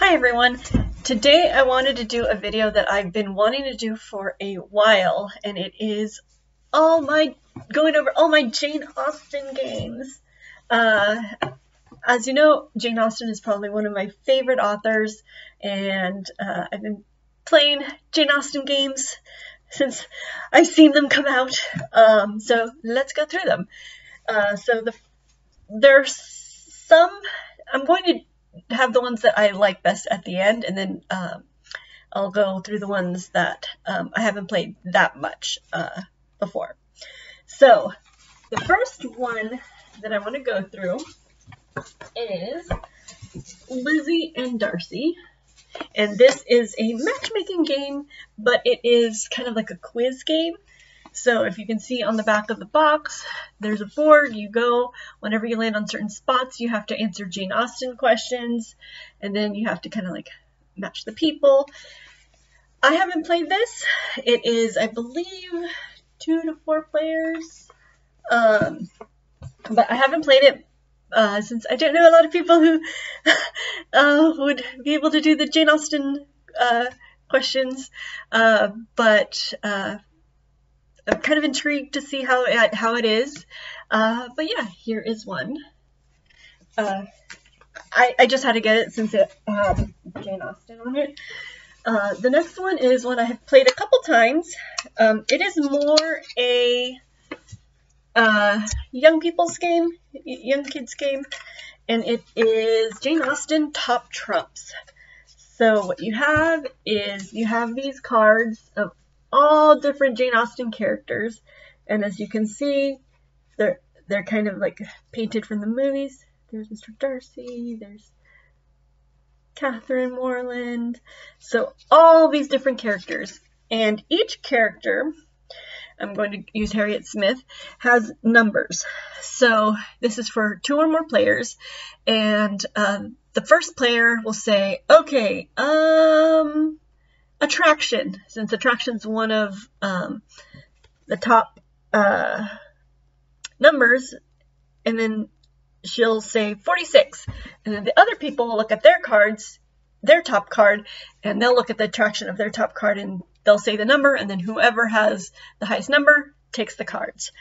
Hi everyone! Today I wanted to do a video that I've been wanting to do for a while, and it is going over all my Jane Austen games. As you know, Jane Austen is probably one of my favorite authors, and I've been playing Jane Austen games since I've seen them come out. So let's go through them. There's some, I'm going to have the ones that I like best at the end, and then I'll go through the ones that I haven't played that much before. So the first one that I want to go through is Lizzy and Darcy, and this is a matchmaking game, but it is kind of like a quiz game. So if you can see on the back of the box, there's a board. You go, whenever you land on certain spots, you have to answer Jane Austen questions, and then you have to kind of like match the people. I haven't played this. It is, I believe, 2 to 4 players, but I haven't played it since I don't know a lot of people who would be able to do the Jane Austen questions, but I'm kind of intrigued to see how it is, but yeah, here is one. I just had to get it since it had Jane Austen on it. The next one is one I have played a couple times. It is more a young people's game, young kids game, and it is Jane Austen Top Trumps. So what you have is you have these cards of all different Jane Austen characters, and as you can see, they're kind of like painted from the movies. There's Mr. Darcy, there's Catherine Morland, so all these different characters, and each character, I'm going to use Harriet Smith, has numbers. So this is for 2 or more players, and the first player will say, okay, attraction, since attraction's one of the top numbers, and then she'll say 46, and then the other people will look at their cards, their top card, and they'll look at the attraction of their top card, and they'll say the number, and then whoever has the highest number takes the cards.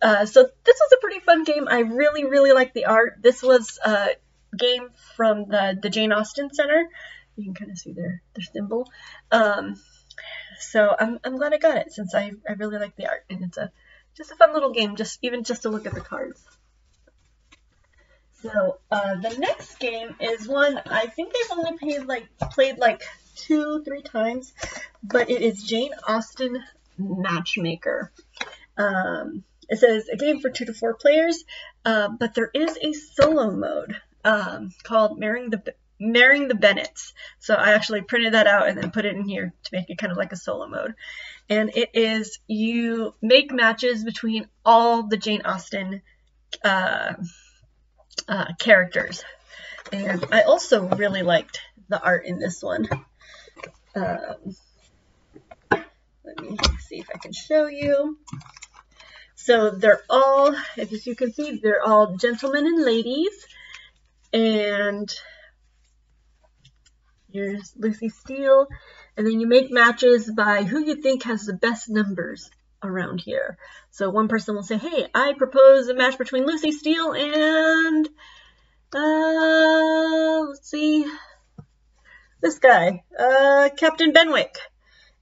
So this was a pretty fun game. I really like the art. This was a game from the Jane Austen Center. You can kind of see their symbol. So I'm glad I got it, since I really like the art, and it's just a fun little game, even just to look at the cards. So the next game is one I think I've only played like 2-3 times, but it is Jane Austen Matchmaker. It says a game for 2 to 4 players, but there is a solo mode called Marrying the Bennets. So I actually printed that out and then put it in here to make it kind of like a solo mode. And it is, you make matches between all the Jane Austen characters. And I also really liked the art in this one. Let me see if I can show you. So they're all, as you can see, they're all gentlemen and ladies. And here's Lucy Steele, and then you make matches by who you think has the best numbers around here. So one person will say, hey, I propose a match between Lucy Steele and, let's see, this guy, Captain Benwick.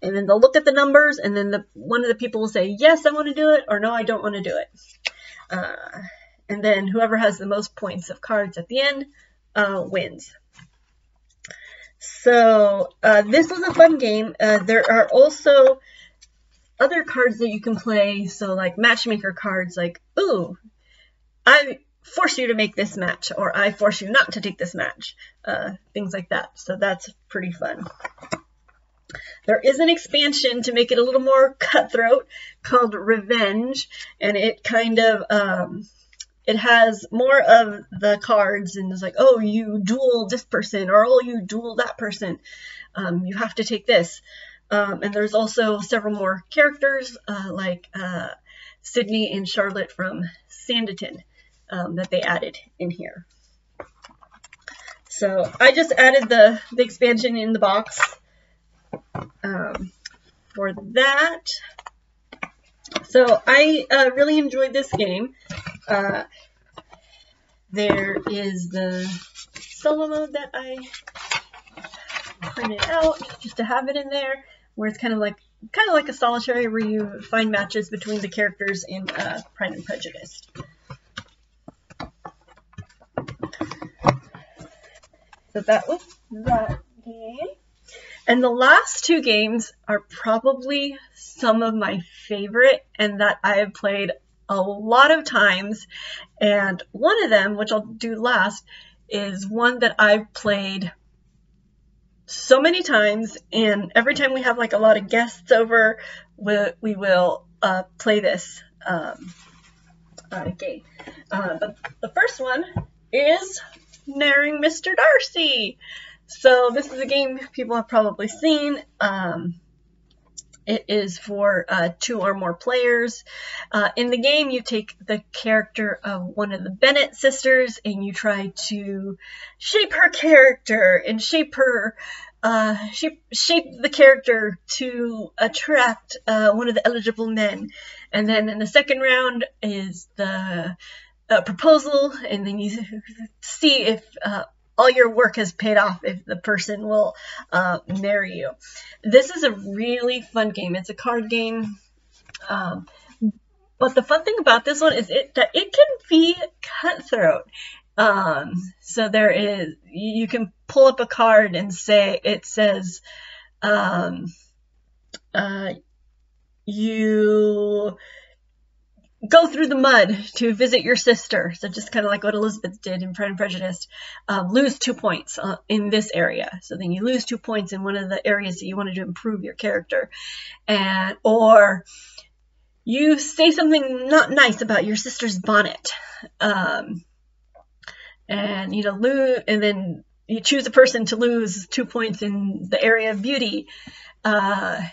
And then they'll look at the numbers, and then one of the people will say, yes, I want to do it, or no, I don't want to do it. And then whoever has the most points of cards at the end wins. So this was a fun game. There are also other cards that you can play, so like matchmaker cards, like, ooh, I force you to make this match, or I force you not to take this match, things like that. So that's pretty fun. There is an expansion to make it a little more cutthroat called Revenge, and it kind of it has more of the cards, and it's like, oh, you duel this person, or oh, you duel that person. You have to take this. And there's also several more characters, like Sydney and Charlotte from Sanditon, that they added in here. So I just added the expansion in the box for that. So I really enjoyed this game. There is the solo mode that I printed out just to have it in there, where it's kind of like a solitary, where you find matches between the characters in Pride and Prejudice. So that was that game. And the last two games are probably some of my favorite, and that I have played a lot of times. And one of them, which I'll do last, is one that I've played so many times, and every time we have like a lot of guests over, we will play this game. But the first one is Marrying Mr. Darcy. So this is a game people have probably seen. It is for 2 or more players. In the game, you take the character of one of the Bennet sisters, and you try to shape her character and shape the character to attract one of the eligible men. And then in the second round is the proposal, and then you see if all your work has paid off, if the person will marry you. This is a really fun game. It's a card game. But the fun thing about this one is that it can be cutthroat. So there is, you can pull up a card and say, it says, you go through the mud to visit your sister. So just kind of like what Elizabeth did in Pride and Prejudice. Lose 2 points in this area. So then you lose 2 points in one of the areas that you wanted to improve your character. Or you say something not nice about your sister's bonnet. And then you choose a person to lose 2 points in the area of beauty. And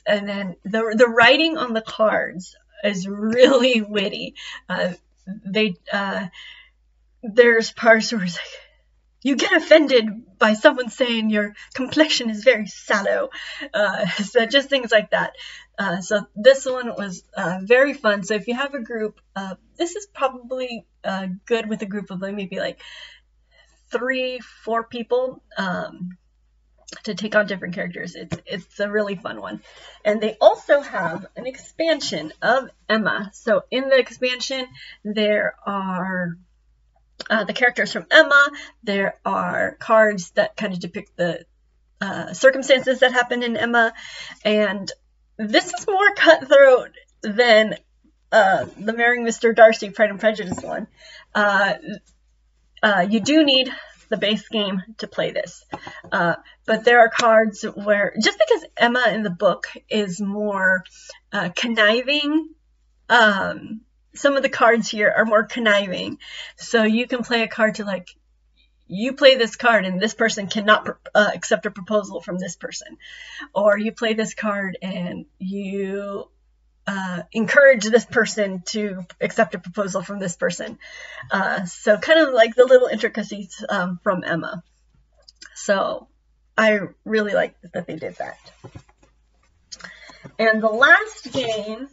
then the writing on the cards is really witty. There's parts where it's like, you get offended by someone saying your complexion is very sallow. So just things like that. So this one was very fun. So if you have a group, this is probably good with a group of maybe like 3-4 people. To take on different characters. It's a really fun one. And they also have an expansion of Emma. So in the expansion, there are the characters from Emma. There are cards that kind of depict the circumstances that happen in Emma. And this is more cutthroat than the Marrying Mr. Darcy Pride and Prejudice one. You do need the base game to play this. But there are cards where, just because Emma in the book is more conniving, some of the cards here are more conniving. So you can play a card to like, you play this card and this person cannot accept a proposal from this person. Or you play this card and you encourage this person to accept a proposal from this person. So kind of like the little intricacies from Emma. So I really like that they did that. And the last game,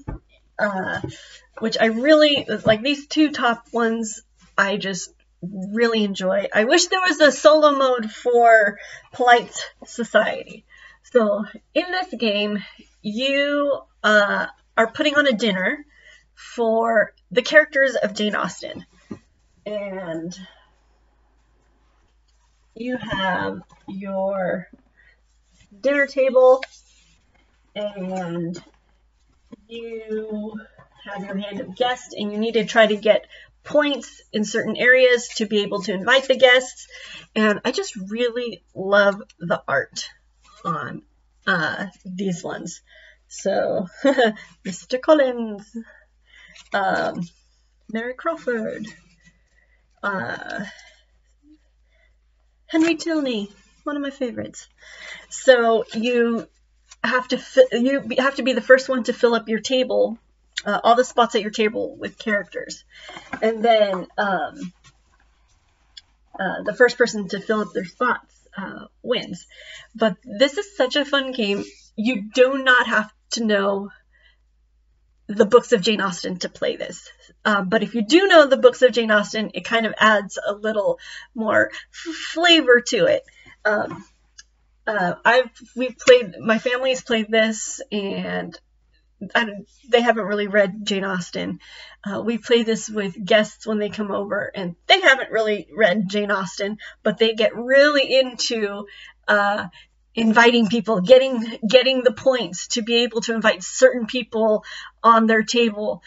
which I really like, these 2 top ones I just really enjoy. I wish there was a solo mode for Polite Society. So in this game, you are putting on a dinner for the characters of Jane Austen. And you have your dinner table, and you have your hand of guest, and you need to try to get points in certain areas to be able to invite the guests. And I just really love the art on these ones. So, Mr. Collins, Mary Crawford, Henry Tilney, one of my favorites. So you have to be the first one to fill up your table, all the spots at your table with characters, and then the first person to fill up their spots wins. But this is such a fun game. You do not have to know the books of Jane Austen to play this. But if you do know the books of Jane Austen, it kind of adds a little more flavor to it. My family's played this, and they haven't really read Jane Austen. We play this with guests when they come over, and they haven't really read Jane Austen, but they get really into inviting people, getting the points to be able to invite certain people on their table,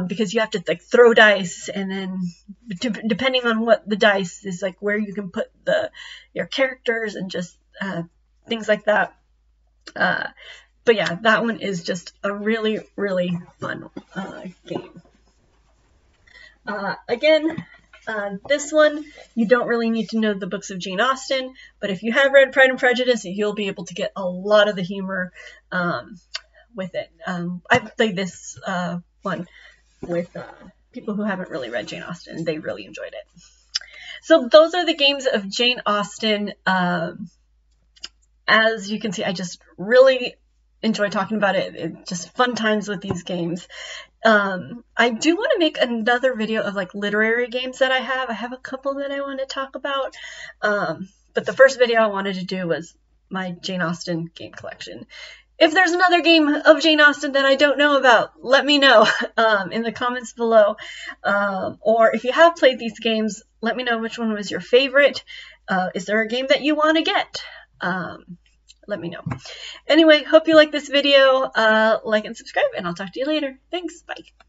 because you have to like throw dice, and then depending on what the dice is, like where you can put your characters and just things like that. But yeah, that one is just a really, really fun game. Again, this one, you don't really need to know the books of Jane Austen, but if you have read Pride and Prejudice, you'll be able to get a lot of the humor with it. I've played this one with people who haven't really read Jane Austen, and they really enjoyed it. So those are the games of Jane Austen. As you can see, I just really enjoy talking about it. Just fun times with these games. I do want to make another video of like literary games that I have. I have a couple that I want to talk about. But the first video I wanted to do was my Jane Austen game collection. If there's another game of Jane Austen that I don't know about, let me know in the comments below. Or if you have played these games, let me know which one was your favorite. Is there a game that you want to get? Let me know. Anyway, hope you like this video. Like and subscribe, and I'll talk to you later. Thanks. Bye.